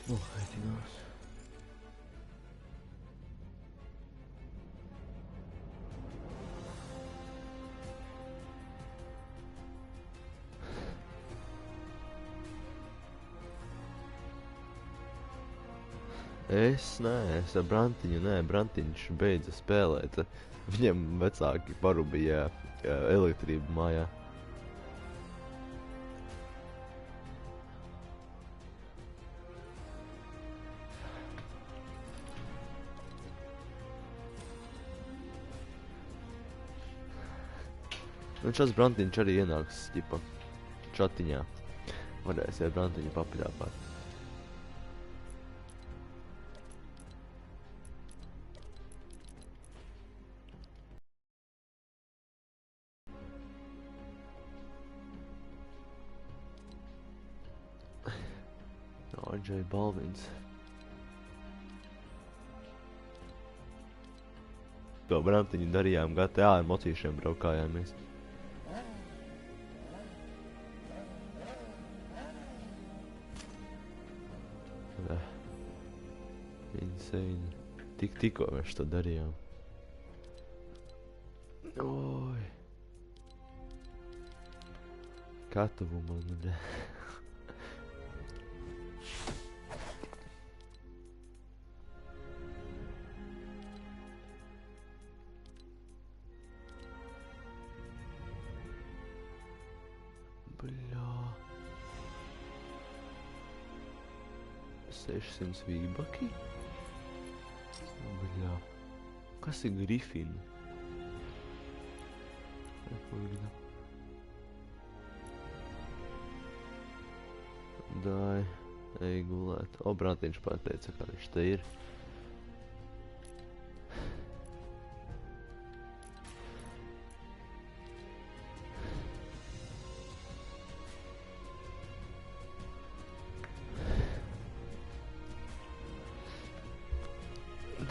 Nohaitinās. Es ar Brantiņu, Brantiņš beidza spēlēt. Viņam vecāki parūpīja elektrību mājā. Un šāds Brantiņš arī ienāks, ķipa, čatiņā. Varēs ar Brantiņu papļāpāt. Andžej Balvins. To Brantiņu darījām GTA ar mocīšiem braukājāmies. Insane. Tikko mēs to darījām. Oi. Katavu man, bļa. Bļā. 600 vībaki? Bļā. Kas ir grifini? Dai, ej gulēt. O, Brantiņš pateica, kā viņš te ir.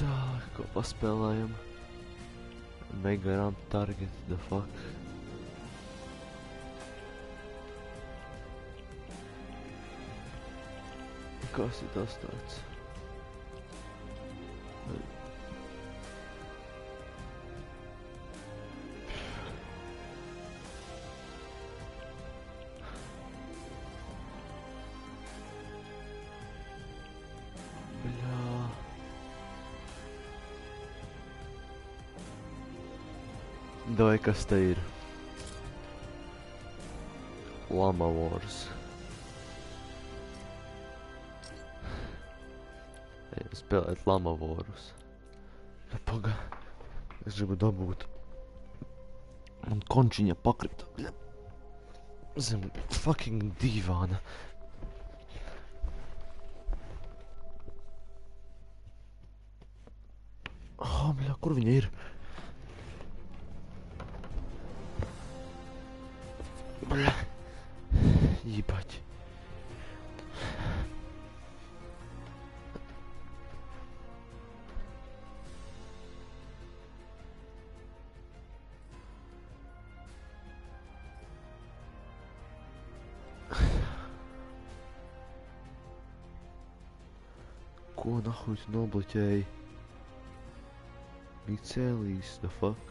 Tā, ko paspēlējam. Mega ramp target, the fuck. Kas ir tas tāds? Bļā. Dai, kas te ir? Llama Wars. Spēlēt Llama Warus. Paga. Es gribu dabūt. Man končiņa pakrita. Zem fucking divāna. Oh, bļā, kur viņa ir? Bļā. Jībaķi. Ko nahuj tu nobloķēji? Micēlīs, the fuck?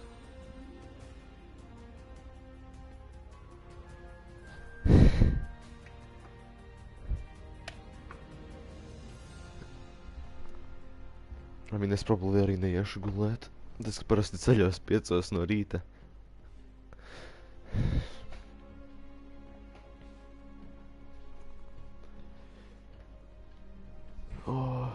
Es probably arī neiešu gulēt. Tas parasti ceļos 5 no rīta. Oh.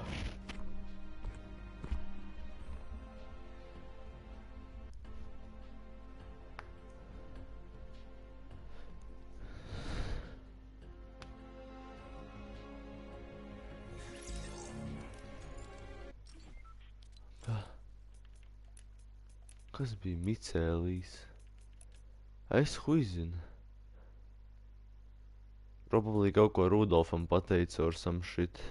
Kas bija micēlīs? Es huizinu. Probably kaut ko Rudolfam pateica or some shit.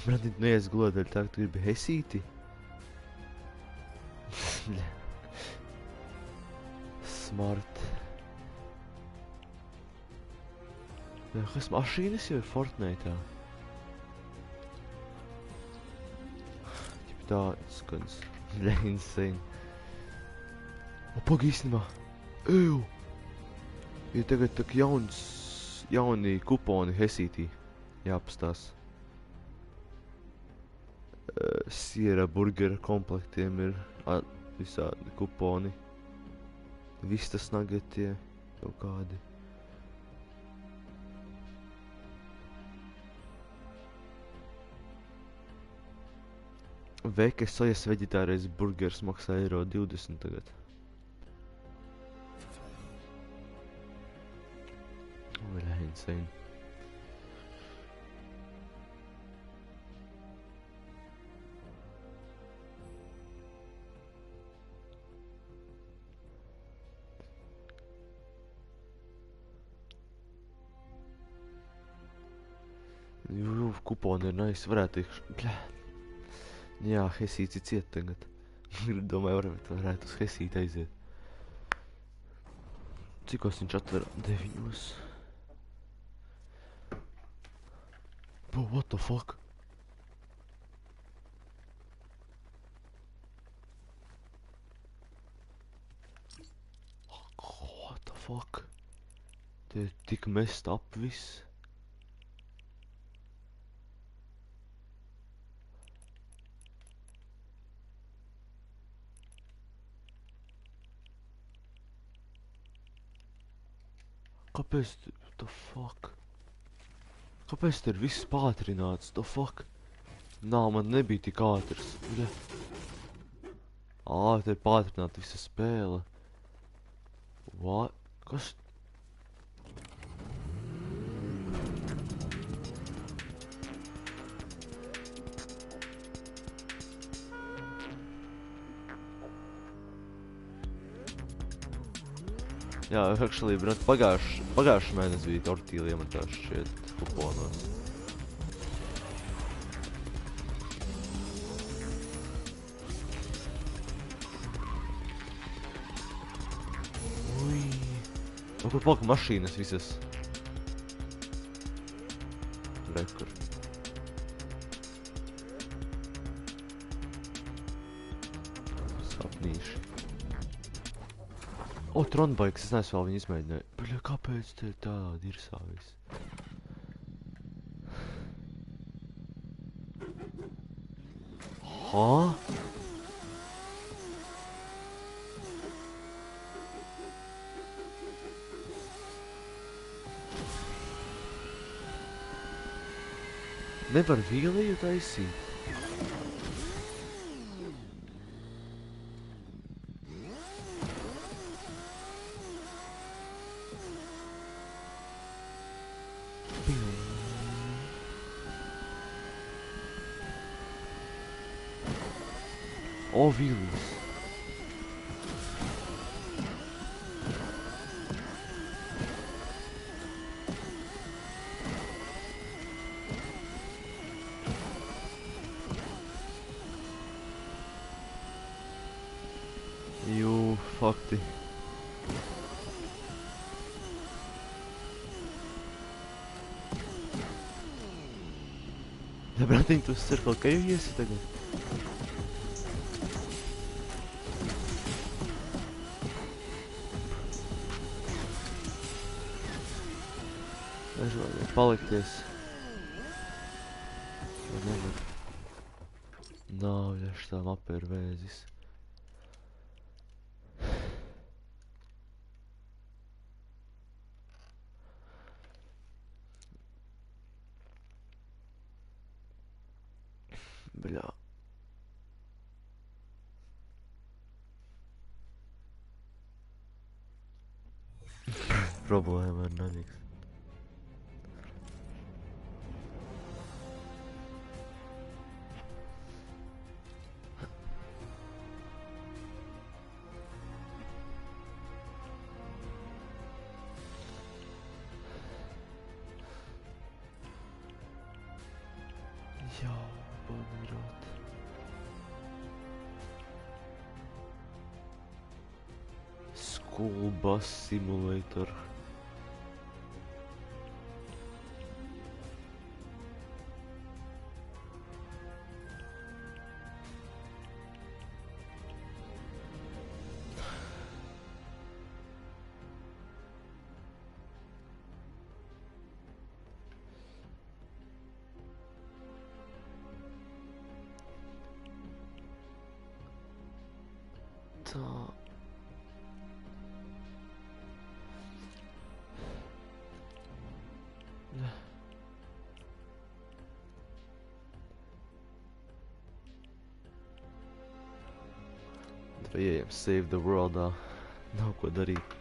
Brandīt, neies gulēt, dēļ tā, ka tu gribi hesīti? Smart. Jā, kas mašīnas jau ir Fortnite'ā? Tā, skans. Insane. O, pag īstenībā. Ew! Ir tagad tak jauni kuponi hesītī. Jāpastās. Siera burgera komplektiem ir visādi kuponi. Vistas nagetie kaut kādi. Veikas sojas veģetārais burgers maksā €20 tagad. Oļā, insane. Jū, kuponi ir nice, varētu bļā. Jā, hesīts ir ciet tagad. Domāju, varētu uz hesīti aiziet. Cikos viņš atver? 9. Bro, what the fuck? What the fuck? Te ir tik mest up viss. Kāpēc, the fuck? Kāpēc te ir viss pātrināts, the fuck? Nā, man nebija tik ātrs. Te ir pātrināta visa spēle. What? Kas? Jā, actually, pagājuši mēnesi bija tortīliem un tās šeit kuponos. Ui. Kur palika mašīnas visas? Rekur. Sapnīši. O, Tronbikes, es neesmu vēl viņu izmēģināju. Bļa, kāpēc te ir tādā dirsā viss? Hā? Nevar vīliju taisīt. O, vīlijas. Jū, fakti. Ja, bratiņ, tu cer kaut kā jau iesi tagad? Nežēl palikties. Vai nevar? Nav, ja šitā mapa ir vēzis. Bļā. Problēma ar naniks. Ja. igrat. School bus simulator. Ta. Ejam, save the world, nav ko darīt.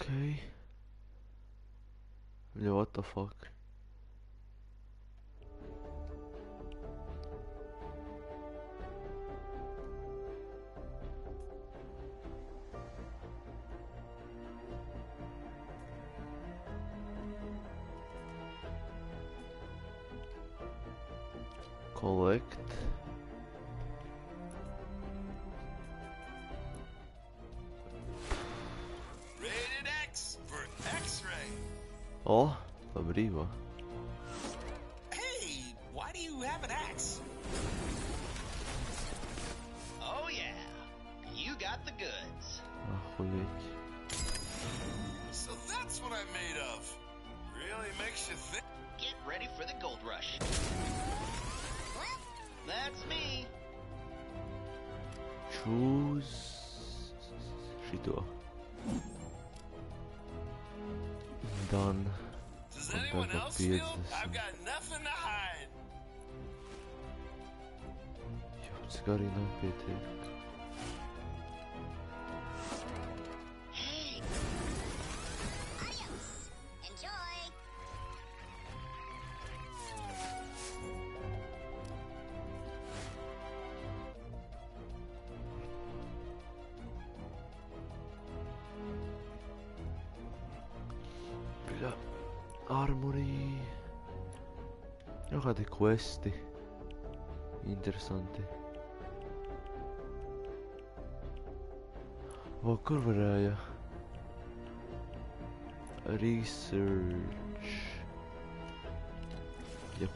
Okay. Yeah, what the fuck? Collect. Rated X for X-ray. Oh, pa brīvā. Hey, why do you have an axe? Oh yeah, you got the goods. Охуеть. So that's what I'm made of. Really makes you think. Get ready for the gold rush. That's me. Choose šito. Done. Does Un anyone tagad else feel 50. I've got nothing to hide? Cik arī nepietiek. Hey! Adios! Enjoy! Bļa. Armorī. Jau kādi questi. Interesanti. O, kur varēja? Research. Jep.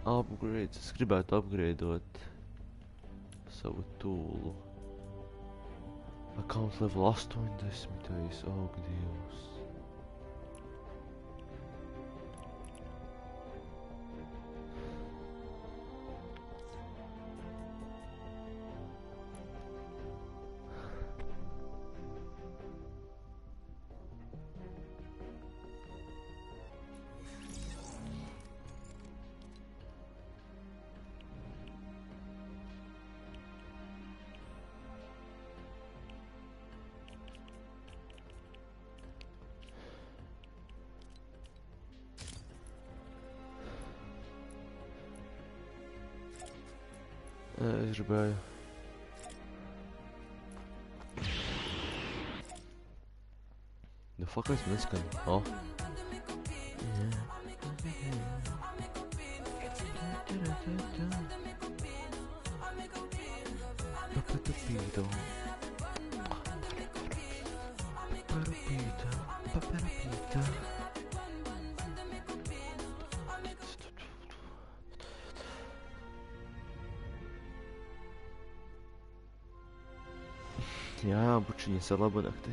Upgrades. Es gribētu upgradeot savu tūlu. Account level 80. Ak, Dievs. Es gribēju. The fuck es neskan? Oh. Papapito. Papapito. Jā, bučiņas ar labu nakti.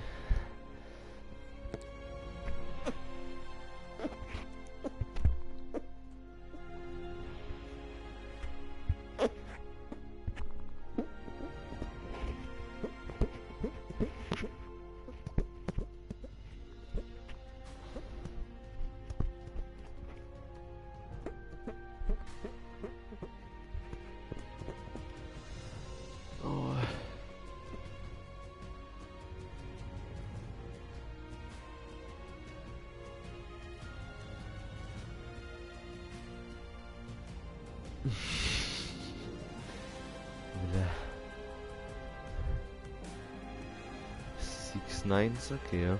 Bļa. 6-9 saka, jā.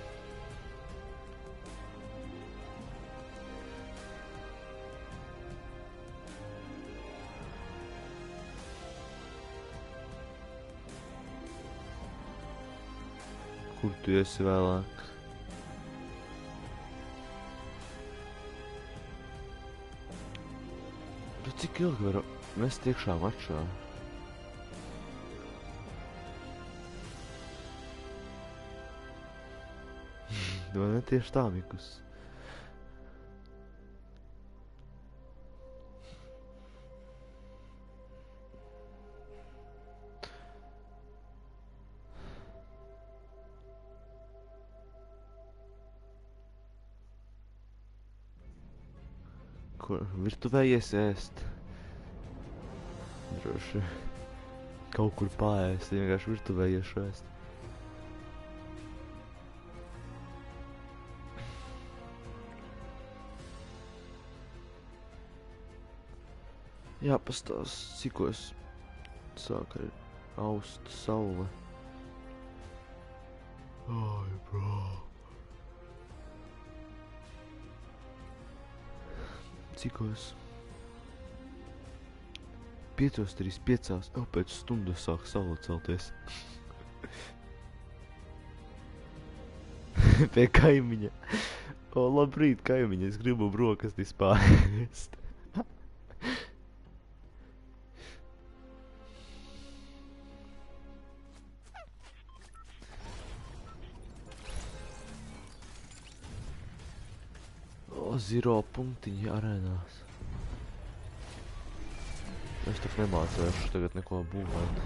Kur tu esi vēlāk? Bet cik ilgi varu mest iekšā mačā? Vai ne tieši tā, Mikus? Kur virtuvē iesēst? Droši kaut kur paēst, vienkārši virtuvē iešēst. Jāpastāst, cikos sāk ar aust saule. Ai, bro. Cikos? 5:35, pēc stundas sāk saule celties. Pie kaimiņa. O, labrīt, kaimiņa, es gribu brokastis pārēst. O, 0 punktiņi arēnās. Es tak nemācēšu tagad neko būvēt.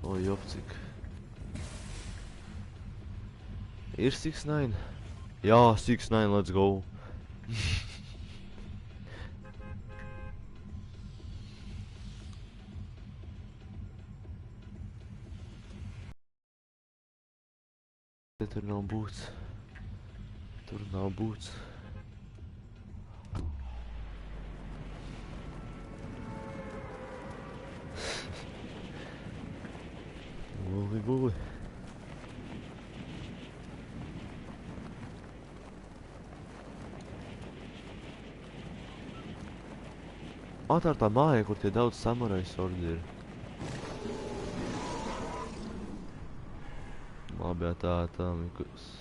O, jopcik. Ir 6-9? Jā, 6-9, let's go. Tur nav būts. Tur nav būts. Guli. Atvērtā māja, kur tie daudz samurai sordi ir. Labi, tā, Mikus.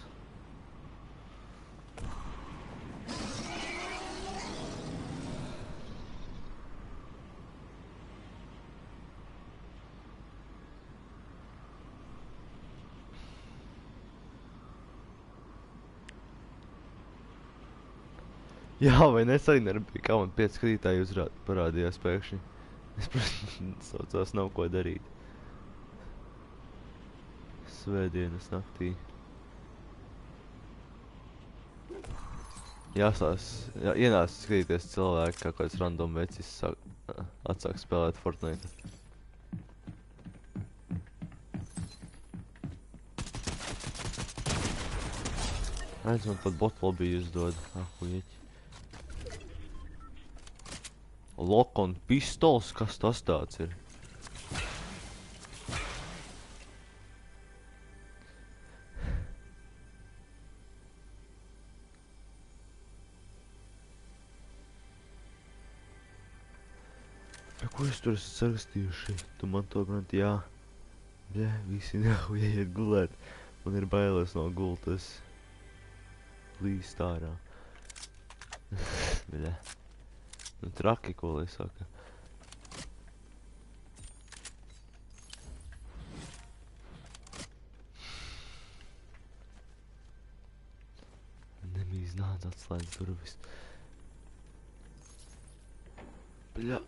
Jā, vai nesainera bija, kā man 5 skatītāji parādījās pēkšņi. Es, protams, saucās nav ko darīt. Svētdienas naktī. Ienāca skatīties cilvēki, kā kāds random vecis atsāk spēlēt Fortnite. Redz, man pat bot lobby uzdod. Ahujeķi. Lock un pistols, kas tas tāds ir? Ko es tur esmu sarakstījuši? Tu man to granti, jā. Jā, visi nehujiet gulēt. Man ir bailes no gultas. Līst ārā. Bļa. Nu traki, ko lai saka. Nemīz nāc atslēdz durvis. Bļa.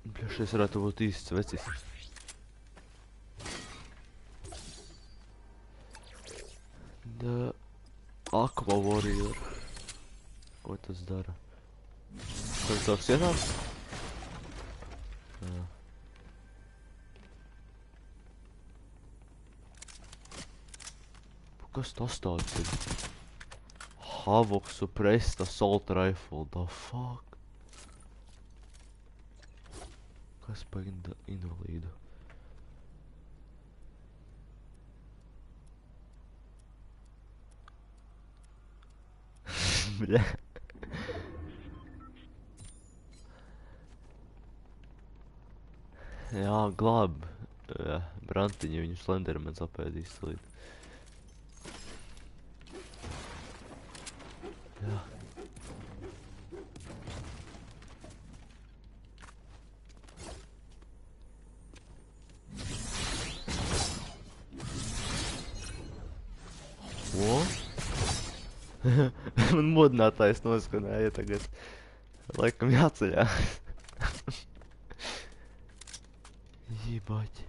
Bļa, šis varētu būt īsts vecis. The Aqua Warrior. Ko tas dara? Tad sāks ienākt? Jā. Kas tas tāds ir? Havoc Suppressed Assault Rifle, the fuck? Kas par invalīdu? Bļa. Jā, glāb. Brantiņu, viņu Slendermans apēdīs slīd. Jā. O? Man modinātājs noskanēja tagad. Laikam jāceļās. Jībaķi.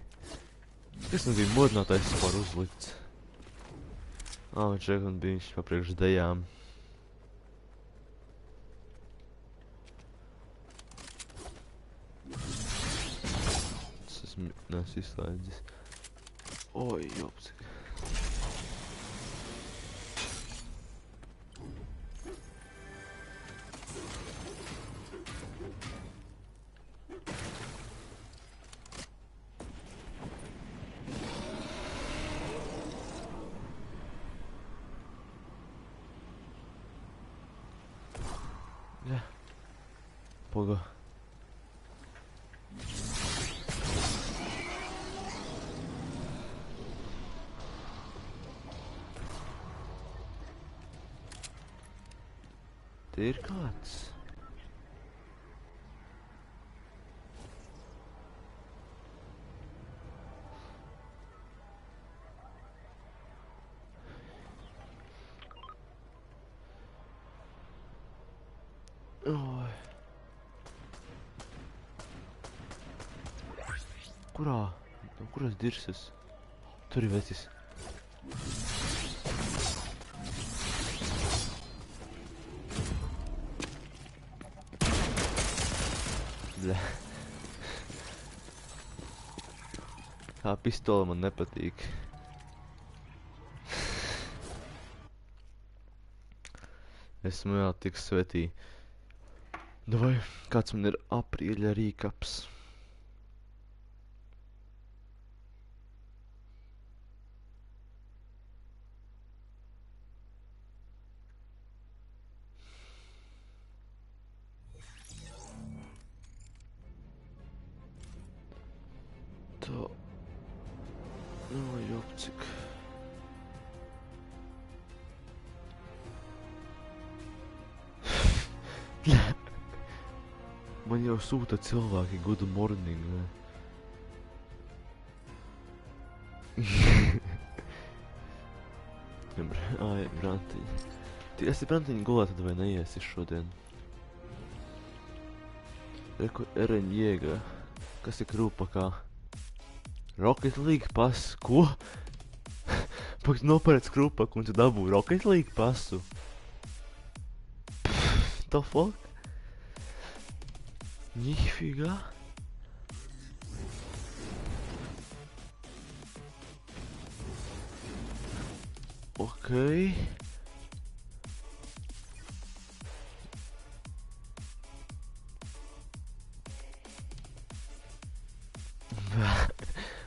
Kas man bija modinātājs vispār uzlikts? Un šeit man bija viņš papriekš dejām. Tas esmu izslēdzis. Oi, jopsik. Jā. Poga. Te ir kāds. Oi. Kurā? Kurās dirses? Tur ir vecis. Bļa. Tā pistola man nepatīk. Esmu vēl tik svetī. Vai kāds man ir aprīļa rīkaps? Tā. Jopcik. Man jau sūta cilvēki good morning. Ai, Brantiņi. Esi Brantiņi gulēt, tad vai neiesi šodien? Reku Ereņ Jēga. Kas ir krūpakā? Rocket League pass. Ko? Pak nopērc krūpaku un tu dabū Rocket League passu. The fuck? Nifigā. Okei.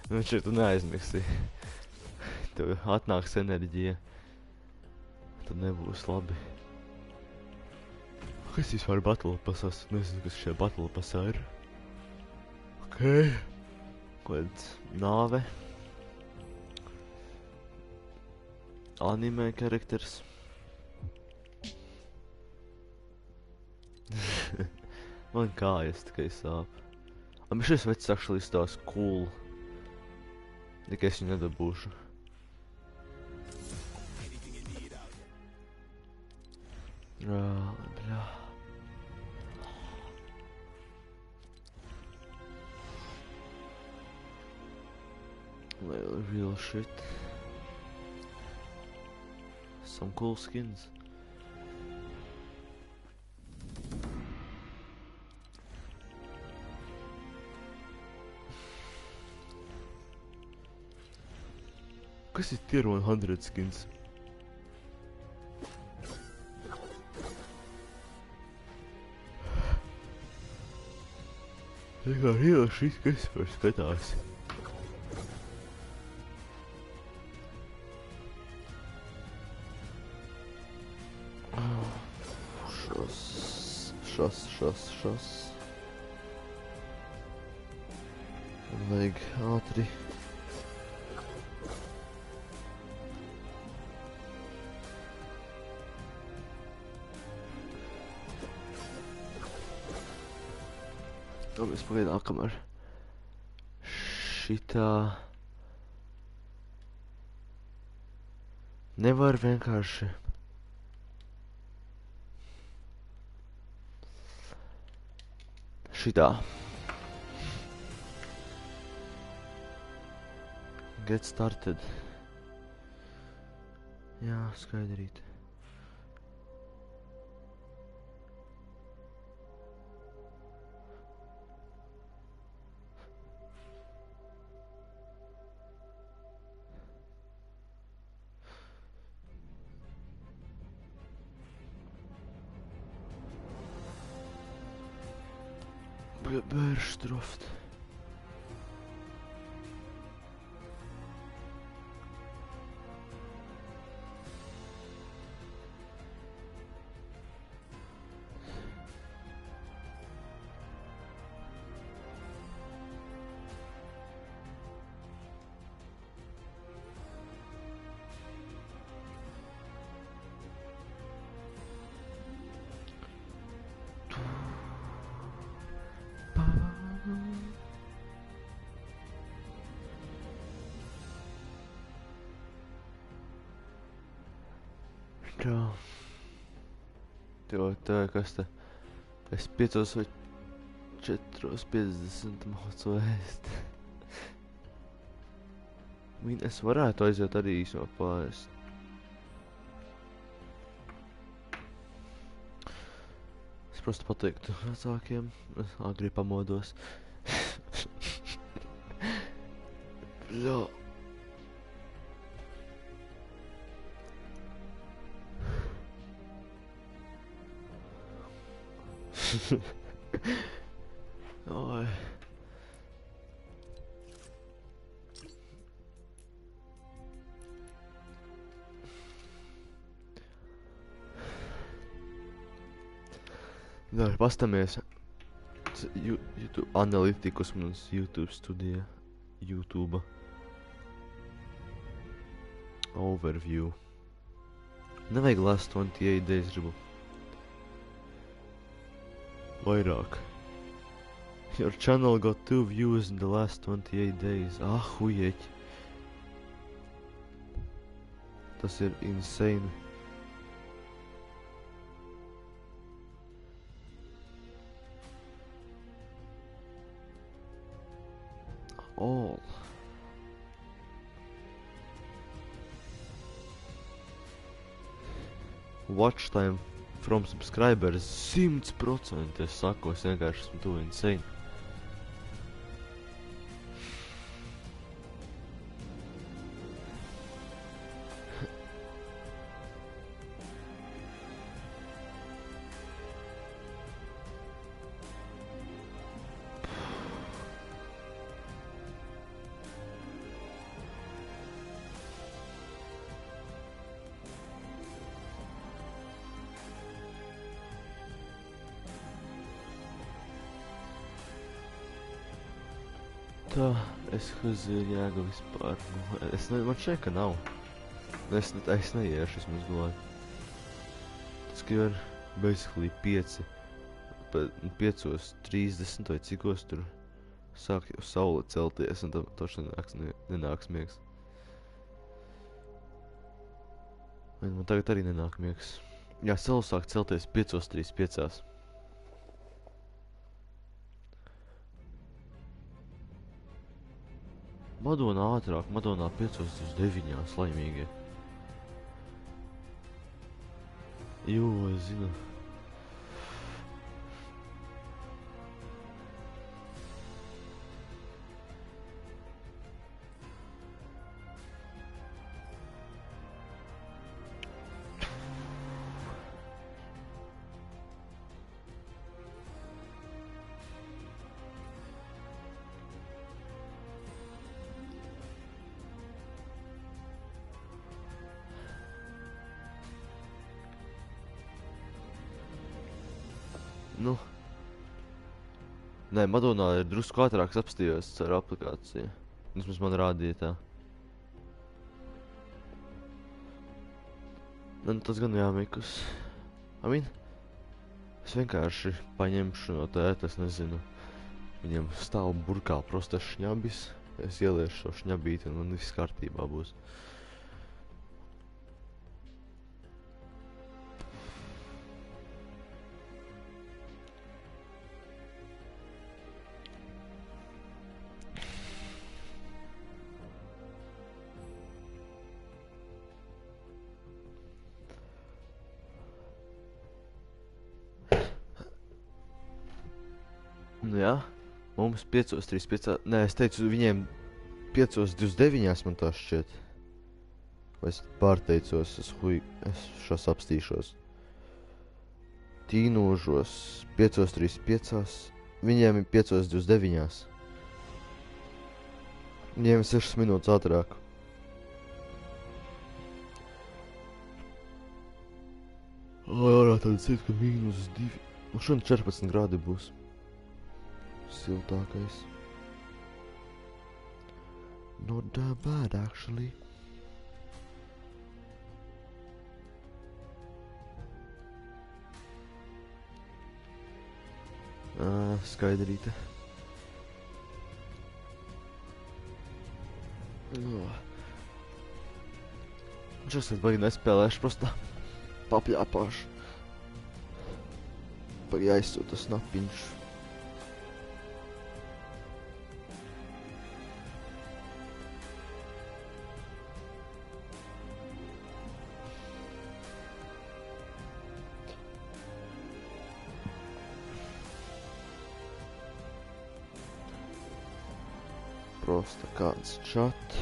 Nu šeit tu neaizmigsi. Tev atnāks enerģija. Tad nebūs labi. Kas vispār Battle Passās? Nezinu, kas šajā Battle Passā ir. Okei. Kāds nāve. Anime karakters. Man kājas tikai sāp. Bet šis vecs actually stās cool. Tikai es viņu nedabūšu. Bļā. Real shit. Some cool skins. Kas ir tier 100 skins? Vienkārši ieliku šis, kas var skatās. Šos. Vajag ātri. Mēs pagaidām, kamēr šitā nevar vienkārši šitā get started. Jā, skaidrīt. Bērštroft. Tā. Tā, kas te? Es 5 vai 4:50 mācu ēst. Es varētu aiziet arī īsumā pārēst. Es просто pateiktu vecākiem. Es agri pamodos. Jā. Oi. Dar pastamies YouTube analītikus mums YouTube studija. YouTube. Overview. Nevajag last 28 days gribu. Vairāk. Your channel got 2 views in the last 28 days. Hujeķi. Tas ir insane. All. Watch time from subscribers 100%. Es saku, es vienkārši esmu to insane. Tā, es ir jēga vispār. Man šeit, ka nav. Es neiešu vismaz glābi. Tas, ka ir basically 5:30 vai cikos tur sāk jau saule celties, un tam toši nenāks miegs. Man tagad arī nenāk miegs. Jā, saule sāk celties 5:35. Madonā ātrāk, Madonā 5:29, laimīgie. Jū, es zinu. Nu, nē, Madonā ir drusku ātrāks apstījos ar aplikāciju. Vismaz man rādīja tā. Nu, tas gan jāmikus. Es vienkārši paņemšu no tēta, es nezinu. Viņam stāv burkā prosta šņabis. Es ieliešu šo šņabīti un viss kārtībā būs. Nu jā, mums 5:35. Nē, es teicu viņiem 5:29 man tā šķiet. Vai es pārteicos, es šos apstīšos. Tīnožos 5:35. Viņiem ir 5:29. Viņiem ir 6 minūtes ātrāk. Ārā tad ciet, ka -2. Un šodien 14 grādi būs. Siltākais. Not that bad, actually. Skaidrīte. Just kad baigi nespēlēšu, prosta papļāpāšu. Baigi aizsūta snapiņš. Prosta kāds čat.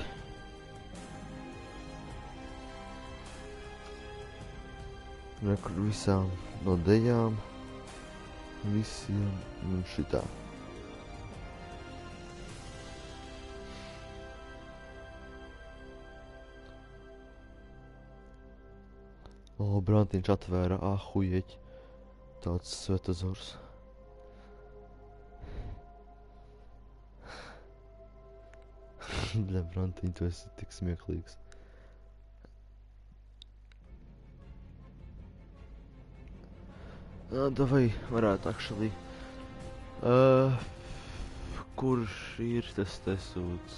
Rekur visām no dejām. Visiem un šitā. O, Brantiņš atvēra, hujeķi. Tāds svetazors. Bļa, Brantiņ, tu esi tik smieklīgs. Davai, varētu actually. Kurš ir tas te sūds?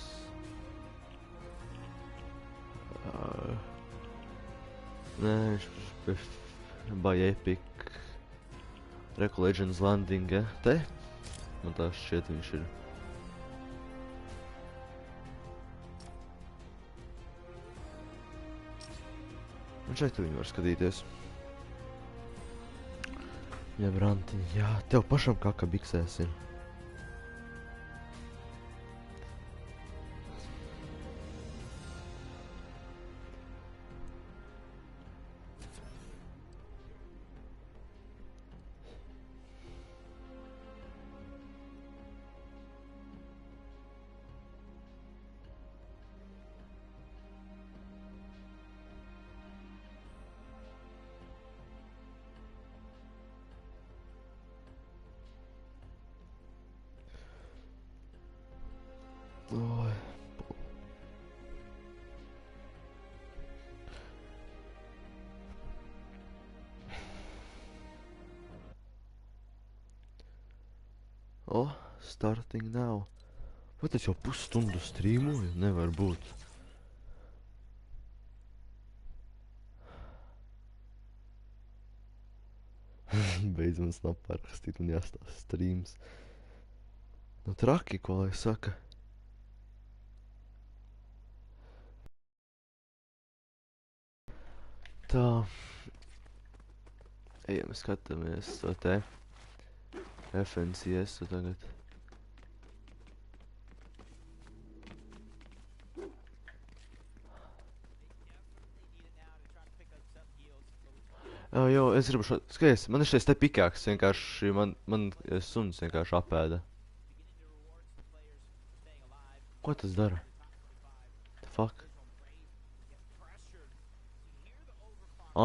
Nē, viņš by Epic. Reku Legends Landing, ja? Te? Man tā šķiet viņš ir. Un šeit tu viņu var skatīties. Jā, Brantiņ, jā, tev pašam kaka biksēs ir. Oi. O, starting now. Vai tas jau pusstundu strīmoju? Nevar būt. Beidzams nav parakstīt, man jāstāsta streams. Nu traki, ko lai saka. Tā. Ejam, skatāmies to te. FNCS tagad. Jo, es gribu šo... Skaties, man ir šeit te pikāks, vienkārši man suns vienkārši apēda. Ko tas dara? The fuck?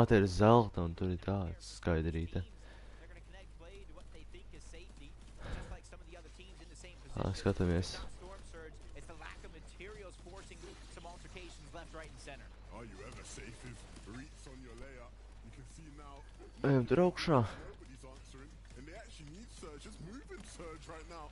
Te ir zelta un tur ir tāds skaidrīte. Skatāmies. Are you ever safe if Reet's on your layer? You can see now. Ejam tur augšā. Nobody's answering, and they actually need Surge. Just moving Surge right now.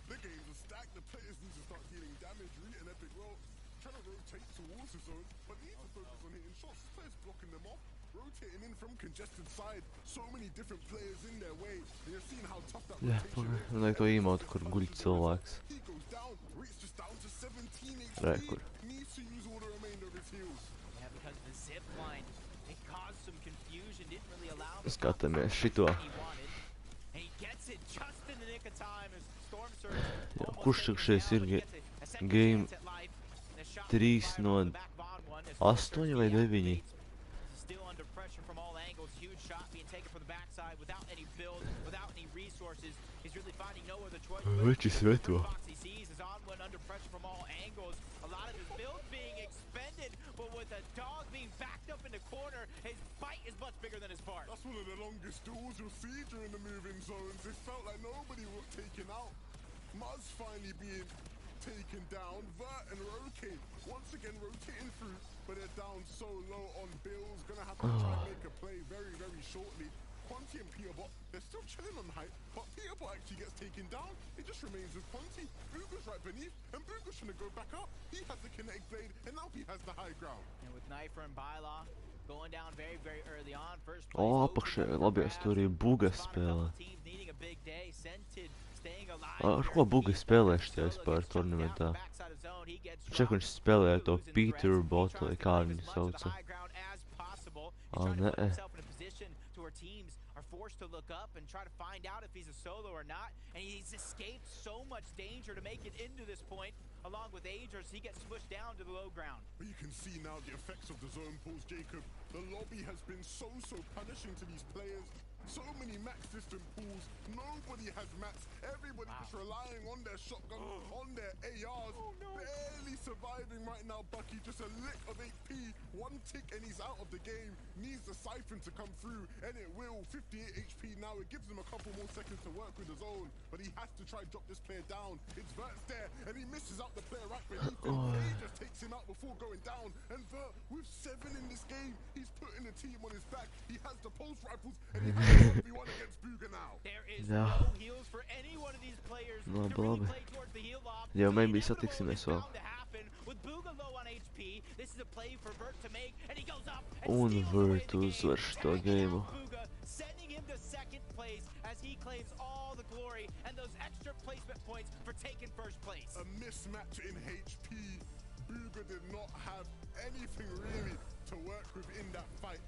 The games are stacked. The players need to start dealing damage. Reet and Epic roll, trying to rotate towards his zone, but need to focus on hitting shots. This player's blocking them off, rotating in from congested side. So many different players in their way, and you're seeing how tough that Jā, rotation is. man vajag to emotu, kur guļ cilvēks. He goes down. Reet's just down to 17 HP. Re, kur. Needs to use all the remainder of his heals. Yeah, because the zip line, it caused some confusion, didn't really allow him to Skatāmies accomplish šito. what he wanted. And he gets it just in the nick of time as Storm Surge Jā, almost kurš takes šis him ir down, but he gets a second game chance at life. And a shot 3 fired no off the back of on one as Storm 8 Surge vai 9? deactivates. Still under pressure from all angles. Huge shot being taken from the backside without any build, without any resources. He's really finding no other choice. Veči sveto. He sees his onward under pressure from all angles. A lot of his build being expended, but with the dog being backed up in the corner, his bite is much bigger than his bark. That's one of the longest duels you'll see during the moving zones. It felt like nobody was taken out. Muzz finally being taken down. Vert and Roke once again rotating through, but they're down so low on Bill's. Gonna have to try and make a play very, very shortly. Quanti and Peterbot, they're still chilling on height, but Peterbot actually gets taken down. It just remains with Quanti. Booga's right beneath, and Booga's trying to go back up. He has the kinetic blade, and now he has the high ground. And with Knifer and Byla going down very, very early on, first place O, open apakšē, for labi, grabs. es tur arī buga Spot a couple spēlē. teams needing a big day. Scented staying alive Ar here. ko buga He's spēlē solo šajā vispār gets chucked down turnamentā? the backside of zone. He gets Ček viņš dropped. spēlēja to Losing Peter threats. He botu, tries vai to kā claim viņu as much of the sauca. high ground as possible. He's Oh, trying to put nē. himself in a position to where teams are forced to look up and try to find out if he's a solo or not. And he's escaped so much danger to make it into this point. Along with Agers, he gets pushed down to the low ground. But you can see now the effects of the zone pulls, Jacob. The lobby has been so punishing to these players. So many max system pools. Nobody has mats. Everybody just relying on their shotgun, on their ARs. Barely surviving right now, Bucky. Just a lick of HP. One tick and he's out of the game. Needs the siphon to come through, and it will. 58 HP now. It gives him a couple more seconds to work with his own, but he has to try drop this player down. It's Vert's there, and he misses out the player right beneath him. He just takes him out before going down. And Vert, with 7 in this game, he's putting the team on his back. He has the pulse rifles, and he has 1v1 against Booga now. There is Jā. no heals for any one of these players Labi, to really labi. play towards the heal lob. Jā, So maybe the inevitable satiksimies is vēl. bound to happen. With Booga low on HP, this is a play for Vert to make, and he goes up and Un steals away Vert the game, uzvar šito tagging geimu. out Booga, sending him to second place as he claims all the glory and those extra placement points for taking first place. A mismatch in HP. Booga did not have anything really to work with in that fight.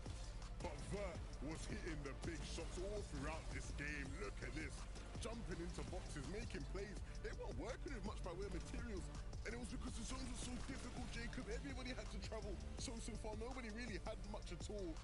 But Vert was hitting the big shots all throughout this game. Look at this. Jumping into boxes, making plays. They weren't working with much by way of materials. And it was because the zones were so difficult, Jacob. Everybody had to travel so far. Nobody really had much at all.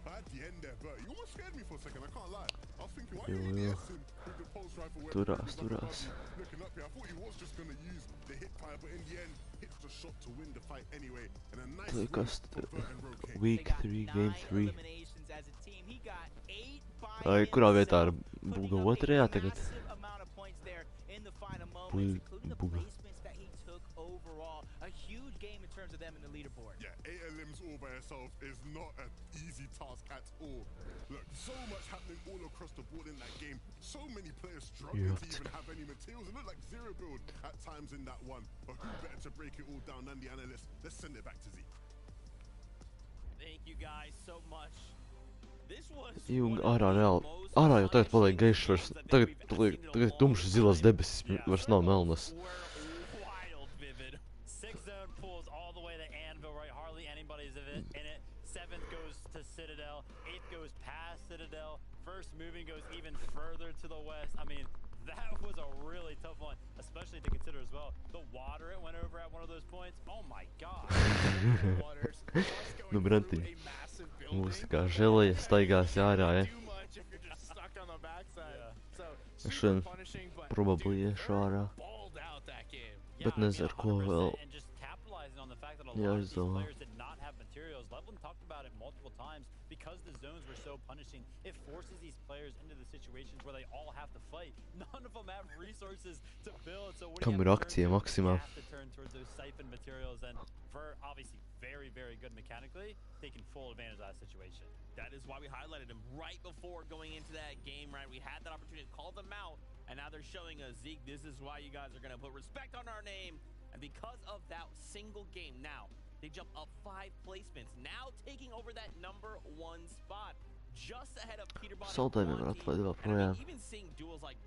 But at the end there, Vert, you almost scared me for a second, I can't lie. I was thinking, why are you Jo, really jo. with the pulse rifle? where Turās, Booga's up above turās. you, looking up here. I thought he was just going to use the hit fire, but in the end, hits the shot to win the fight anyway. And a nice To je win kas for Vert and Roke. They Week got 3, 9 Game 3. eliminations as a team. He got 8 buy-ins Ai, kurā vietā ar himself, Buga putting up a otrajā tagad? massive amount of points there in the final moments, including the Buga. placements that he took overall. A huge game in terms of them in the leaderboard. Yeah, 8 elims all by herself is not an easy task at all. Look, so much happening all across the board in that game. So many players struggling to Yup. even have any materials. It looked like zero build at times in that one. But who better to break it all down than the analyst? Let's send it back to Z. Thank you guys so much. This was Jūg, one of ārā the reāli, most ārā jau tagad paliek punishing gaišs vairs, duels that tagad we've paliek, seen in a tagad long tumšas zilās time. debesis, vairs nav melnas. Were wild, Vivid. 6 zone pulls all the way to Anvil, right? Hardly anybody's in it. 7th goes to Citadel. 8th goes past Citadel. First moving goes even further to the west. I mean, that was a really tough one, especially to consider as well. The water it went over at one of those points. Oh my god. Waters, plus going Nu, through Branti, a massive building. mums tā kā želeja staigās ārā, ja? Too much if you're just stuck on the backside. Yeah. So, Es super šodien punishing, but probably dude, iešu Vert ārā. balled out that game. Bet nezinu, ar ko 100%, vēl. And just capitalizing on the fact that a Jā, lot of es these domāju. players did not have materials. Levlin talked about it multiple times because because the zones were so punishing, it forces these players into the situations where they all have to fight. None of them have resources to build, so what do you Kamera have to turn akcije to? You maksimalno. have to turn towards those siphon materials, and Ver obviously very, very good mechanically, taking full advantage of that situation. That is why we highlighted him right before going into that game, right? We had that opportunity to call them out, and now they're showing us, Zeke, this is why you guys are going to put respect on our name. And because of that single game, now they jump up 5 placements, now taking over that #1 spot, just ahead of Peterbot and Zaudējumiem var Quanti. atlaid vēl And I projām. mean, even seeing duels like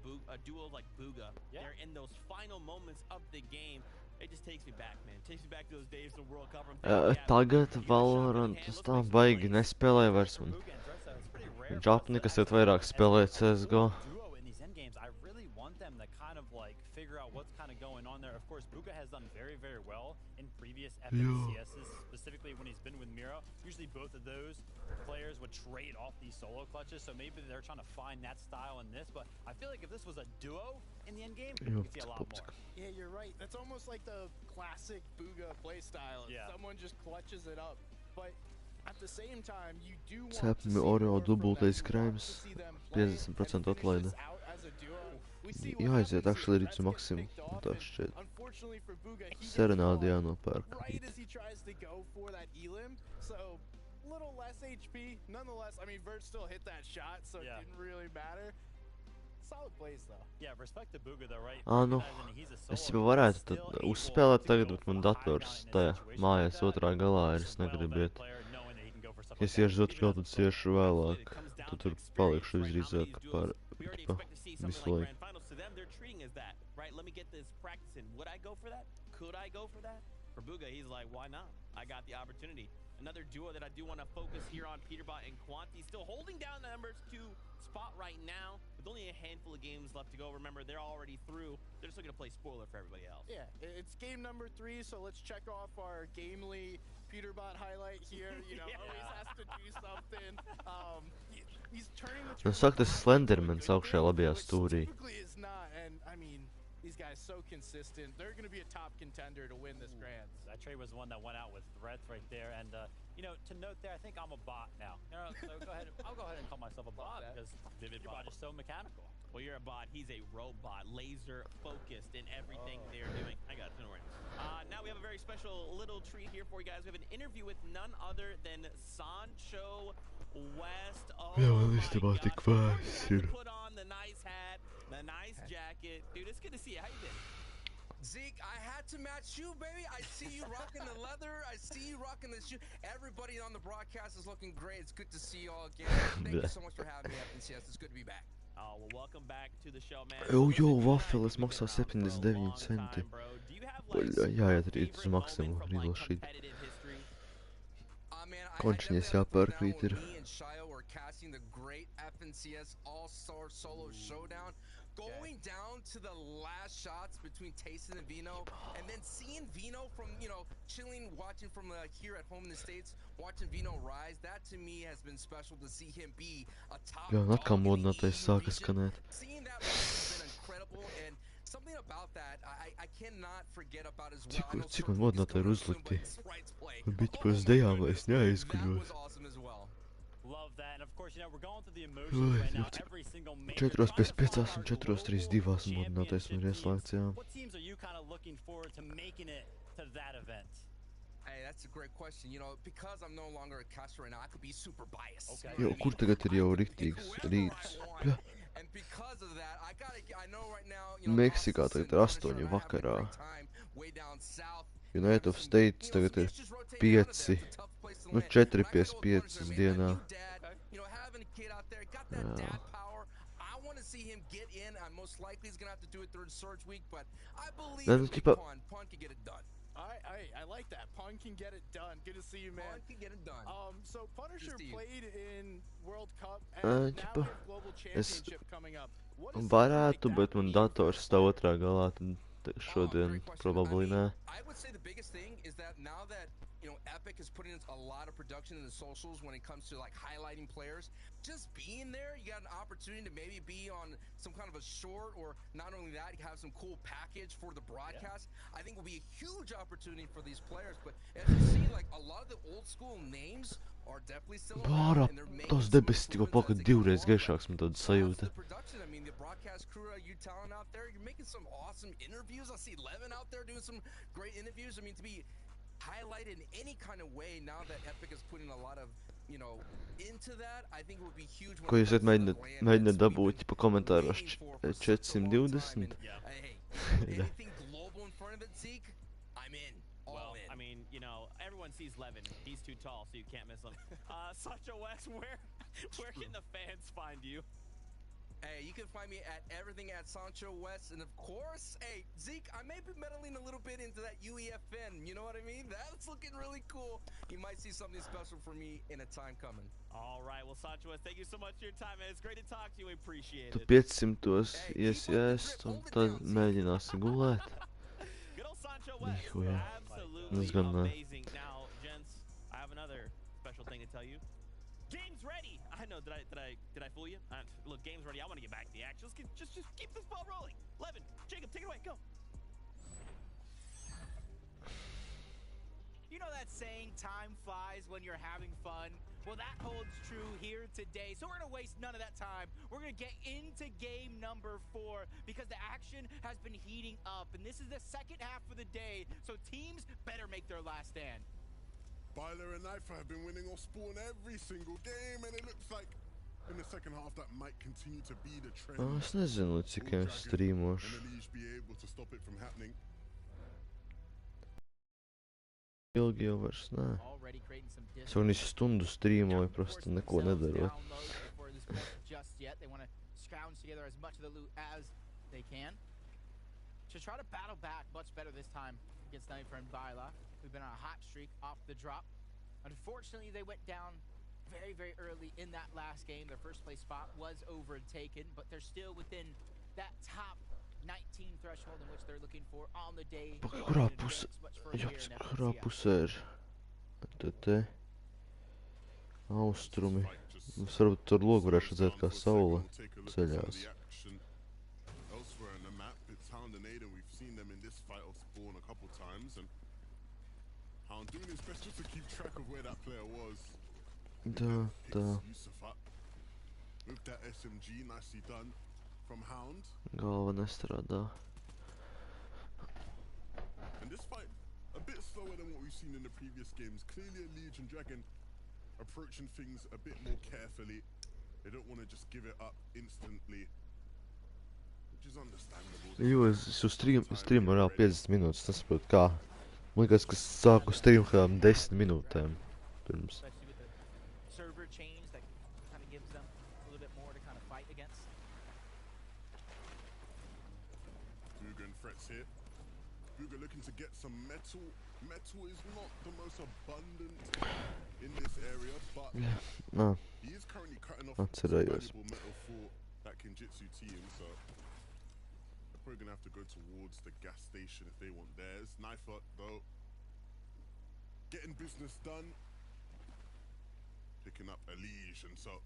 Booga, Yeah. they're in those final moments of the game. It just takes me back, man. Takes me back to those days of the World Cup. I'm thinking, yeah, Tagad you got a shotgun in Valorant hand, tas let's tā make some baigi plays. nespēlēja vairs man. Booga and Dressa, it's pretty rare for us Džapni, to kas iet actually vairāk have spēlēt a CSGO. duo in these end games. I really want them to kind of like figure out what's kind of going on there. Of course, Booga has done very, very well in previous FNCSs, specifically when he's been with Miro. Usually both of those players would trade off these solo clutches, so maybe they're trying to find that style in this, but I feel like if this was a duo in the end game, we could see a lot more. Yeah, you're right. That's almost like the classic Booga playstyle. Yeah. Someone just clutches it up. But at the same time, you do want to Cepmi see Oreo more from them. dubultais You want krēms, to see them play and 50% finish atlaide. this out as a duo. We see what Jāaiziet happens actually is līdz Reds get Maksim, picked off, tā and šķiet. unfortunately for Booga, he gets Serenādi caught jānopērk. right as he tries to go for that elim. So little less HP. Nonetheless, I mean, Vert still hit that shot, so Yeah. it didn't really matter. Solid plays though. Yeah, respect to Booga though, right? Nu, Recognizing he's a es solo, jau varētu he's tad still able uzspēlēt to tagad, go bet man for a dators high tajā ground in a situation mājās like that. otrā galā ir, Just es a well-vetted negribu iet. player knowing that he can go for stuff Ja es like that. iešu uz otru galdu, tad iešu vēlāk. It comes down Tad to tur experience, palikšu right? How many visdrīzāk of these par duels we already pa expect to see something visu like laiku. grand finals. To them, they're treating as that, right? Let me get this practice in. Would I go for that? Could I go for that? For Booga, he's like, why not? I got the opportunity. Another duo that I do want to focus here on, Peterbot and Quanti, still holding down the #2 spot right now, with only a handful of games left to go. Remember, they're already through. They're just looking to play spoiler for everybody else. Yeah, it's game number 3, so let's check off our Gamely Peterbot highlight here. You know, always has to do something. He's turning the saka, tas Slendermans augšā labajā which stūrī. typically is not, and I mean, these guys so consistent. They're going to be a top contender to win this grand. That trade was one that went out with threats right there, and you know, to note there, I think I'm a bot now. You know, so go ahead. I'll go ahead and call myself a bot that. because Vivid Peterbot bot. is so mechanical. Well, you're a bot. He's a robot, laser focused in everything they're doing. I got it. Don't worry. Now we have a very special little treat here for you guys. We have an interview with none other than Sancho West. Oh Jā, man my īstenībā God. tik Before you vairs have to ir. put on the nice hat, the nice jacket. Dude, it's good to see you. How you been? Zeke, I had to match you, baby. I see you rocking the leather. I see you rocking the shoe. Everybody on the broadcast is looking great. It's good to see you all again. Thank you so much for having me, FNCS. It's good to be back. Oh, well, welcome back to the show, man. Jo, Listen, you and I vafeles have been maksā around for a 79 long centi. time, bro. Do you have, Bļa, like, jāiet a rīt uz favorite Maksimu, moment from, like, rīlošīt. competitive history? Man, Končinies definitely have to put jāpērk down rīt ir. when me and Shio were casting the great FNCS All-Star Solo Showdown. Going down to the last shots between Tayson and Vino, and then seeing Vino from, you know, chilling, watching from here at home in the States, watching Vino rise, that to me has been special to see him be a top Jā, un dog atkal in the modinātais EU sāka region. skanēt. Seeing that has been incredible, and something about that I cannot forget about as well. I know Cik Circle man Week is modinātāji ir coming up soon, uzlikti? but Sprite's play. Biķi Oh pēc my dejām, lai goodness, es that neaizguļos. was awesome as well. Love that, and of course, you know, we're going through the emotions Ui, right now. jau Every single major 4 trying pēc to find 5 our un 4 3 global 2 modinātais man ir championship ieslēgts, jā. teams. What teams are you kind of looking forward to making it to that event? Hey, that's a great question. You know, because I'm no longer a caster right now, I could be super biased. Okay. You know Jo, what I kur mean? tagad ir I jau could pick riktīgs whoever rīts? I want, Bļa. And because of that, I know right now, you know, Meksikā Austin tagad ir Punisher 8 and I having a vakarā. great time way down south. United of States tagad ir 5, nu 4 pie 5 dienā. You know, having a kid out there, got that dad power. I want to see him get in. I'm most likely he's gonna have to do it during Surge Week, but I believe Nē, in nu, Big ķipa- Pun can get it done. I like that. Pun can get it done. Good to see you, man. Pun can get it done. So Punisher Just to you. played in World Cup, and now we ķipa, have Global es Championship coming up. What does something like varētu, that bet man mean dators for stāv otrā galā, tad šodien Great question. probably I mean, nē. I would say the biggest thing is that now that, you know, Epic is putting in a lot of production in the socials when it comes to like highlighting players, just being there, you got an opportunity to maybe be on some kind of a short, or not only that, you have some cool package for the broadcast. I think will be a huge opportunity for these players. But as you see, like a lot of the old school names are definitely still Bārā, around, and they're making tās some debesis tikko improvements palika as they go divreiz along. But gaišāks, man tāda shout out to sajūta. the production. I mean, the broadcast crew, you talent out there, you're making some awesome interviews. I see Levin out there doing some great interviews. I mean, to be highlighted in any kind of way now that Epic is putting a lot of, you know, into that, I think it would be huge when Ko it jūs comes to the mēģināt land dabūt that we've pa been komentāros waiting for such a long time. And 420? hey, with anything global in front of it, Zeke, I'm in. Well, All in. I mean, you know, everyone sees Levin. He's too tall, so you can't miss him. Sancho West, where can the fans find you? Hey, you can find me at everything at Sancho West, and of course, hey, Zeke, I may be meddling a little bit into that UEFN, you know what I mean? That's looking really cool. You might see something special for me in a time coming. All right, well, Sancho West, thank you so much for your time, man. It's great to talk to you. We appreciate Tu it. 500 iesiest un tad mēģināsi gulēt. Good old Sancho West. Nihuja. Absolutely Diezgan, amazing. Now, gents, I have another special thing to tell you. Game's ready. I know. Did I fool you? Look, game's ready. I want to get back to the action. Let's just keep this ball rolling. Levin, Jacob, take it away. Go. You know that saying, time flies when you're having fun? Well, that holds true here today. So we're going to waste none of that time. We're going to get into game number 4 because the action has been heating up. And this is the second half of the day, so teams better make their last stand. Byler and Knife have been winning off spawn every single game, and it looks like in the second half that might continue to be the trend. Es nezinu, cik Will es Dragon strīmošu. and Elise be able to stop it from happening? Ilgi jau vairs nē. Already creating some Es jau visu stundu strīmoju, prosti neko nedarot. Before this point just yet, they want to scrounge together as much of the loot as they can to try to battle back much better this time against Knifer and Byla, who've been on a hot streak off the drop. Unfortunately, they went down very, very early in that last game. Their first place spot was overtaken, but they're still within that top 19 threshold in which they're looking for on the day. Pagaid, kurā pusē? Jots, kurā pusē ir? Te. Austrumi. Es varbūt tur logu varēšu redzēt, kā saule ceļās. Elsewhere on the map, it's Hound and Aiden. We've seen them in this fight off spawn a couple times, and Hound doing his best just to keep track of where that player was. Tā. Yusuf up with that SMG, nicely done from Hound. Galva nestrādā. And this fight, a bit slower than what we've seen in the previous games. Clearly a Legion Dragon approaching things a bit more carefully. They don't want to just give it up instantly, which is understandable. Jo, es uz streamu reāli 50 minūtes, nesaprotu kā. Man liekas, ka sāku streamu kādām 10 minūtēm pirms. Especially with the server change that kind of gives them a little bit more to kind of fight against. Bugha and threats here. Bugha looking to get some metal. Metal is not the most abundant in this area, but Nā, he is currently cutting off some atcerējos. valuable metal for that Kinjitsu team, so they're probably gonna have to go towards the gas station if they want theirs. Knifer, though, getting business done, picking up a leash, and so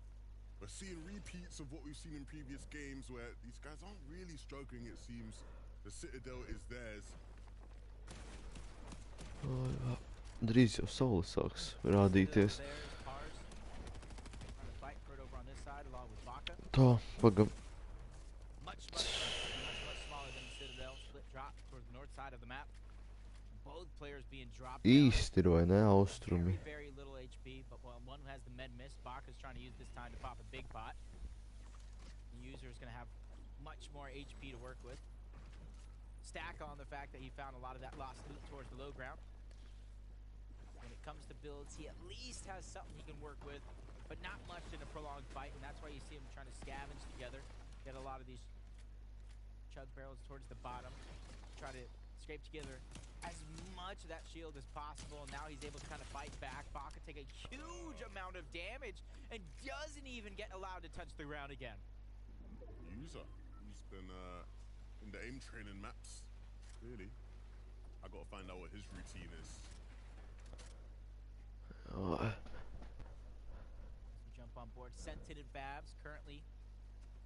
we're seeing repeats of what we've seen in previous games where these guys aren't really struggling, it seems. The Citadel is theirs. Drīz jau saule sāks rādīties. Tā, pagam. Much smaller than the Citadel. Split drop towards the north side of the map. Both players being dropped down. Īsti ir, vai ne, austrumi? Very little HP, but one who has the med miss. Baka's trying to use this time to pop a big pot. The user is going to have much more HP to work with. Stack on the fact that he found a lot of that lost loot towards the low ground. When it comes to builds, he at least has something he can work with, but not much in a prolonged fight, and that's why you see him trying to scavenge together, get a lot of these chug barrels towards the bottom, try to scrape together as much of that shield as possible, and now he's able to kind of fight back. Baka take a huge amount of damage and doesn't even get allowed to touch the ground again. User, he's been in the aim training maps, clearly. I gotta find out what his routine is. Oh. As we jump on board, Sentin and Babs currently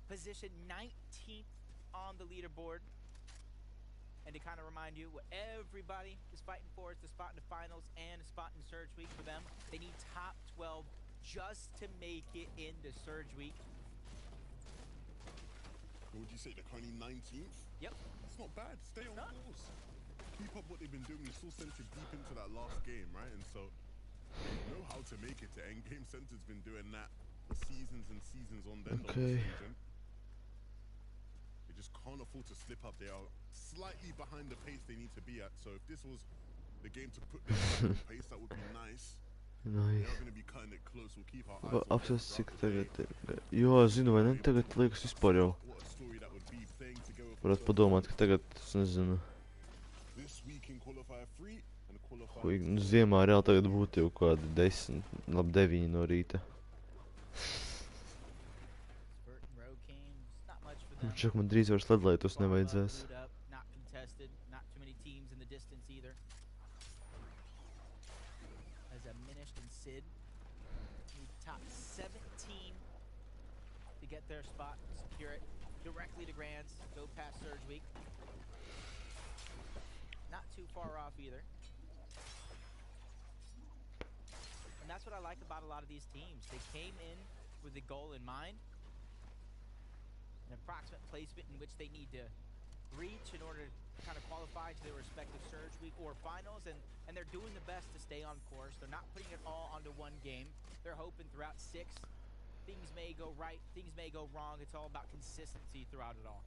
positioned 19th on the leaderboard. And to kind of remind you, what everybody is fighting for is the spot in the finals and a spot in Surge Week for them. They need top 12 just to make it into Surge Week. What would you say? They're currently 19th? Yep. It's not bad. Stay on course. Keep up what they've been doing. We still sent it deep into that last game, right? And so they know how to make it to end game. Center's been doing that for seasons and seasons on end on this region. They just can't afford to slip up. They are slightly behind the pace they need to be at. So if this was the game to put them on pace, that would be nice. They are going to be cutting it close. We'll keep our eyes on Apsies, cik tagad ir. Jo, zinu, vai ne? Tagad liekas vispār jau. what a story that would be playing together for Varētu padomāt, ka tagad, es nezinu, this week in qualifier 3 and qualifier ko ziemā reāli tagad būtu jau kādi 10, labi 9 no rīta. Spurt and road games, not much for them. Čak man drīz vairs ledlaitos nevajadzēs. Boot up, not contested, not too many teams in the distance either. As a Minished and Sid need top 17 to get their spot, secure it directly to Grands, go past Surge Week. Not too far off either. And that's what I like about a lot of these teams. They came in with a goal in mind, an approximate placement in which they need to reach in order to kind of qualify to their respective Surge Week or finals, and they're doing the best to stay on course. They're not putting it all onto one game. They're hoping throughout 6. Things may go right, things may go wrong. It's all about consistency throughout it all.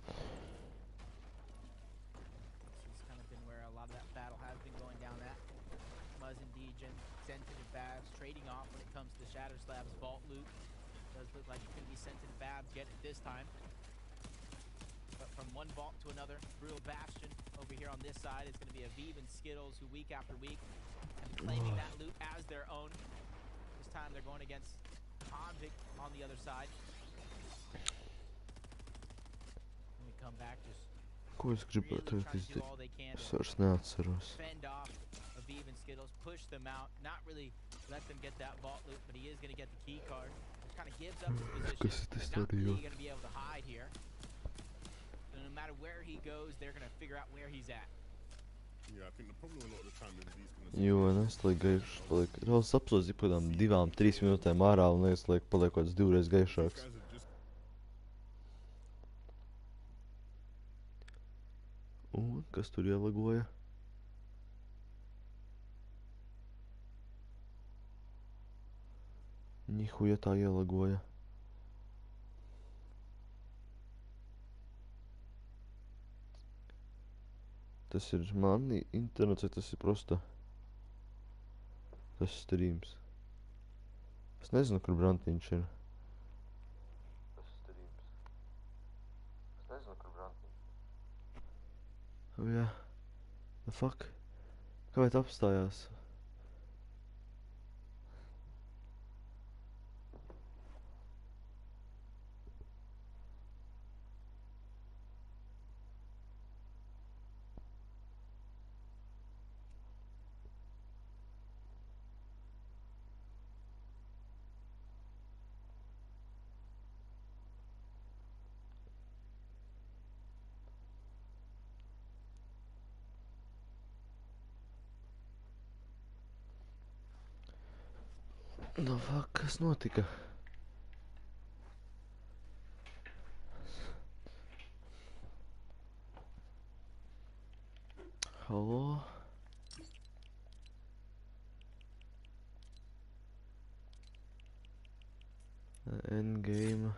This has kind of been where a lot of that battle has been going down at. Muzz and Degen, Sentin and Babs trading off when it comes to the Shatter Slabs vault loot. Does look like it's going to be Sentin and Babs get it this time. But from one vault to another, Brutal Bastion over here on this side is going to be Aviv and Skittles, who week after week have been claiming that loot as their own. This time they're going against Convict on the other side. When we come back, just Ko es gribētu really tagad trying to do all they can Es to vairs neatceros. fend off Aviv and Skittles, push them out, not really let them get that vault loot, but he is going to get the key card, which kind of gives up his Kas position. tas Not tur really jau? going to be able to hide here. So no matter where he goes, they're going to figure out where he's at. Yeah, I think the problem a lot of the time in these kind of Jo, nes, lai gaišs paliek. Raus apslozi pa kādām 2-3 minūtēm ārā un liekas, lai paliek kāds 2 reizes gaišāks. guys are just Un kas tur ielagoja? Nihuja tā ielagoja. Tas ir man internets, vai tas ir prosta? Tas streams. Es nezinu, kur Brantiņš ir. Tas streams. Es nezinu, kur Brantiņš ir. Oh, jā. The fuck? Kāpēc apstājās? No fuck, kas notika? Halo? Endgame.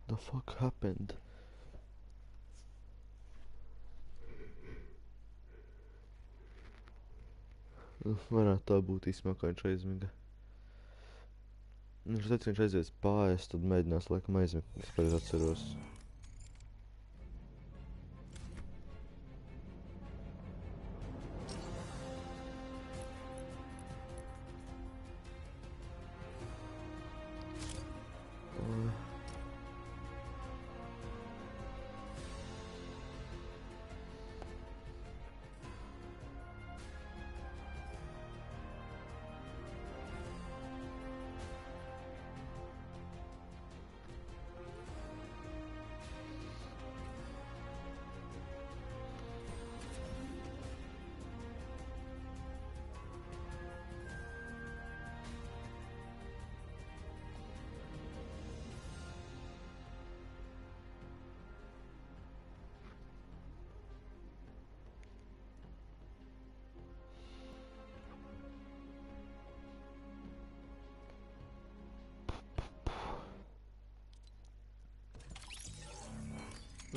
The fuck happened? Varētu tā būt īstenībā, kā viņš aizmiga. Viņš teica, ka viņš aizies pāris, tad mēģinās laikam aizmigt, es pareizi atceros.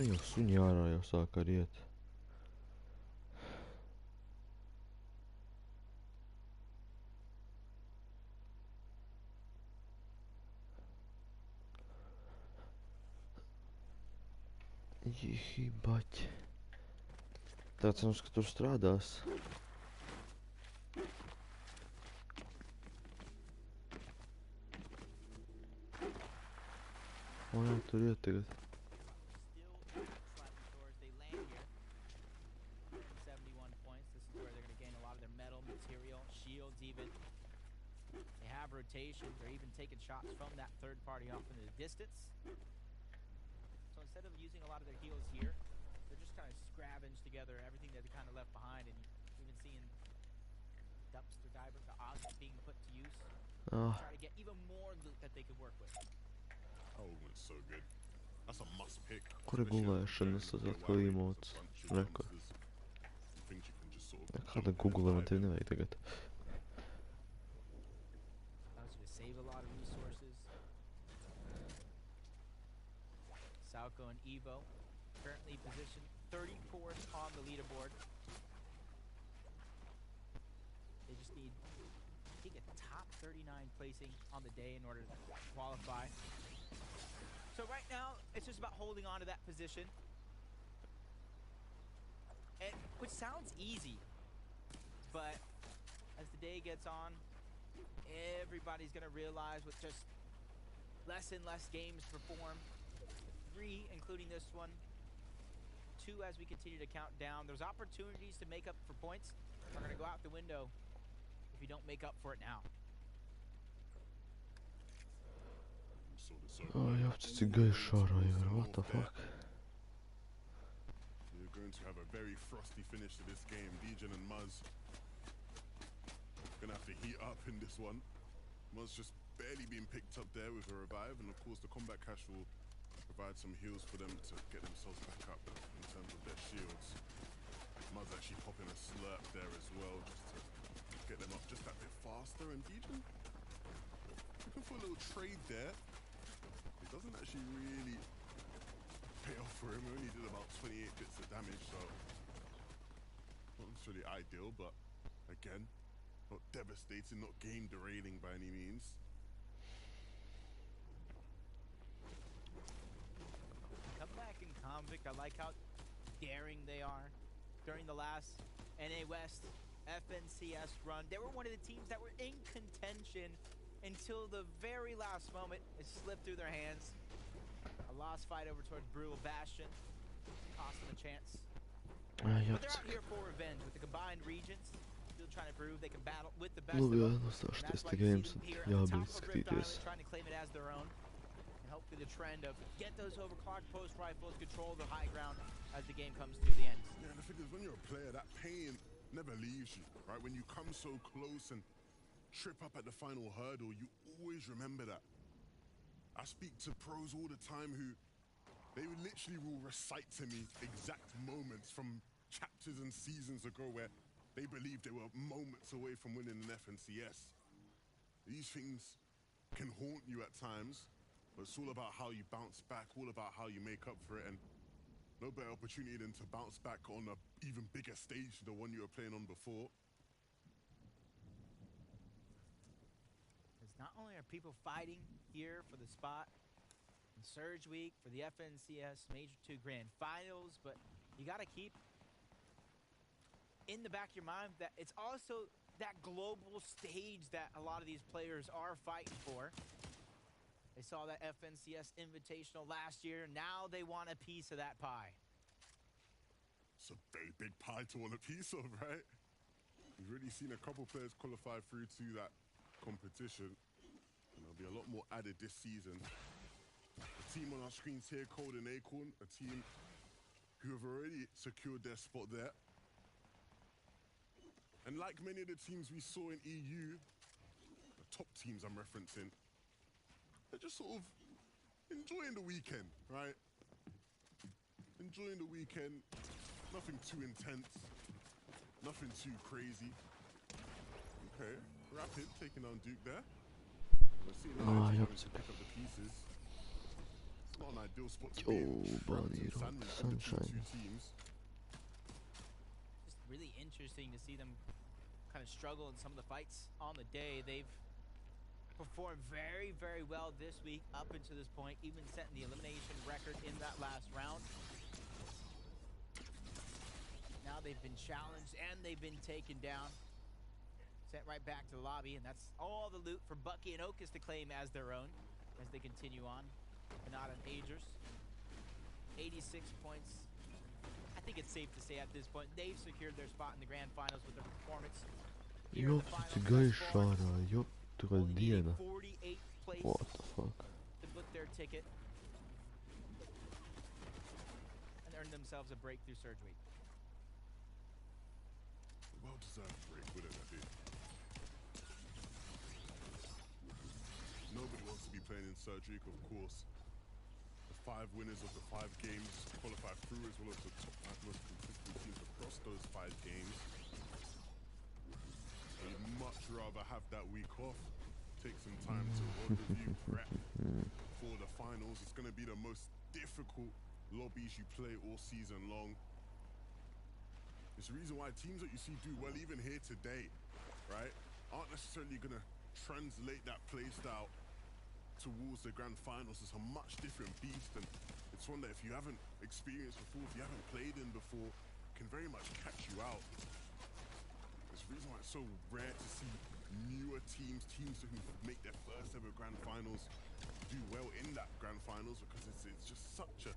Ei oo sunjara jos akadiet. Jebать. Tāds mums, ka tur strādās. O jā, tur iet tagad. Still slightly short. They land here. 71 points. This is where they're going to gain a lot of their metal material, shields even. They have rotation. They're even taking shots from that third party off into the distance. So instead of using a lot of their heals here, they're just kind of scavenge together everything that they kind of left behind, and even seeing dumpster diver, the odds being put to use. Try to get even more loot that they could work with. Oh, it's so good. That's a must pick. Kur ir gulēšanas, tas atkal emotes. Reku. Kāda Google man tevi nevajag tagad. Allows you to save a lot of resources. Salco and Evo currently positioned 34th on the leaderboard. They just need, I think, a top 39 placing on the day in order to qualify. So right now, it's just about holding on to that position. And, which sounds easy, but as the day gets on, everybody's going to realize with just less and less games to perform, 3 including this one, 2 as we continue to count down, those opportunities to make up for points are going to go out the window if you don't make up for it now. Ai, apcits ir gaišs ārā jau, what the fuck? You're going to have a very frosty finish to this game. Degen and Muzz gonna have to heat up in this one. Muzz just barely being picked up there with a revive, and of course the combat cash will provide some heals for them to get themselves back up in terms of their shields. Muzz actually popping a slurp there as well, just to get them up just that bit faster. And Degen looking for a little trade there. It doesn't actually really pay off for him. He only did about 28 bits of damage, so not necessarily ideal, but again, not devastating, not game derailing by any means. Come back in Convict. I like how daring they are. During the last NA West FNCS run, they were one of the teams that were in contention until the very last moment. It slipped through their hands. A lost fight over towards Brutal Bastion cost them a chance. Ai, But they're out apcits. here for revenge with the combined regions. Still trying to prove they can battle with the best Nu of jā, them. nostāšties And that's why te you games, see them here jā, at the top bija of Rift skatīties. Island trying to claim it as their own. And hopefully the trend of get those overclocked post rifles, control the high ground as the game comes to the end. Yeah, the thing is, when you're a player, that pain never leaves you, right? When you come so close and trip up at the final hurdle, you always remember that. I speak to pros all the time who, they literally will recite to me exact moments from chapters and seasons ago where they believed they were moments away from winning an FNCS. These things can haunt you at times, but it's all about how you bounce back, all about how you make up for it, and no better opportunity than to bounce back on an even bigger stage than the one you were playing on before. Because not only are people fighting here for the spot in Surge Week, for the FNCS Major 2 Grand Finals, but you got to keep in the back of your mind that it's also that global stage that a lot of these players are fighting for. They saw that FNCS Invitational last year. Now they want a piece of that pie. It's a very big pie to want a piece of, right? We've already seen a couple players qualify through to that competition, and there'll be a lot more added this season. The team on our screens here, Cold and Acorn, a team who have already secured their spot there. And like many of the teams we saw in EU, the top teams I'm referencing, they're just sort of enjoying the weekend, right? Enjoying the weekend, nothing too intense, nothing too crazy. Okay, Rapid taking on Duke there. We're seeing how Ah, they ja, managed to pick up the pieces. Not an ideal spot to Yo, be in. buddy, Frozen don't sandwich in between sunshine. two teams. Just really interesting to see them kind of struggle in some of the fights on the day. They've performed very, very well this week up until this point, even setting the elimination record in that last round. Now they've been challenged and they've been taken down. Sent right back to the lobby, and that's all the loot for Bucky and Okus to claim as their own as they continue on. Not an Agers. 86 points. I think it's safe to say at this point they've secured their spot in the grand finals with their performance. Here in the finals, Ёпта, thus far, ёпта, only needing Дена. 48th place What the fuck? to book their ticket and earn themselves a breakthrough surge week. Well-deserved break, wouldn't it be? Nobody wants to be playing in surgery, of course. The 5 winners of the 5 games qualify through, as well as the top 5 most consistent teams across those 5 games. We'd much rather have that week off, take some time to review prep for the finals. It's going to be the most difficult lobbies you play all season long. It's the reason why teams that you see do well even here today, right, aren't necessarily going to translate that play style towards the grand finals. It's a much different beast, and it's one that if you haven't experienced before, if you haven't played in before, can very much catch you out. It's the reason why it's so rare to see newer teams who make their first ever grand finals do well in that grand finals, because it's just such a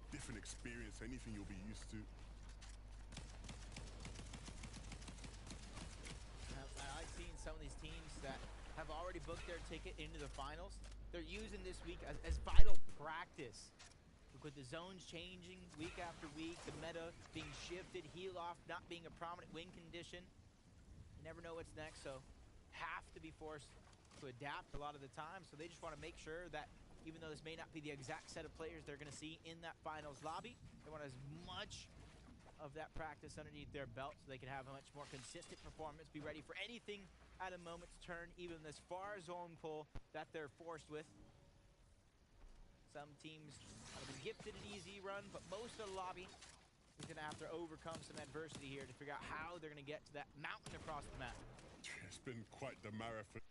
different experience to anything you'll be used to. I've seen some of these teams that have already booked their ticket into the finals. They're using this week as vital practice. With the zones changing week after week, the meta being shifted, heal off not being a prominent win condition. You never know what's next, so have to be forced to adapt a lot of the time. So they just want to make sure that even though this may not be the exact set of players they're going to see in that finals lobby, they want as much of that practice underneath their belt so they can have a much more consistent performance, be ready for anything at a moment's turn, even this far zone pull that they're forced with. Some teams have been gifted an easy run, but most of the lobby is going to have to overcome some adversity here to figure out how they're going to get to that mountain across the map. It's been quite the marathon.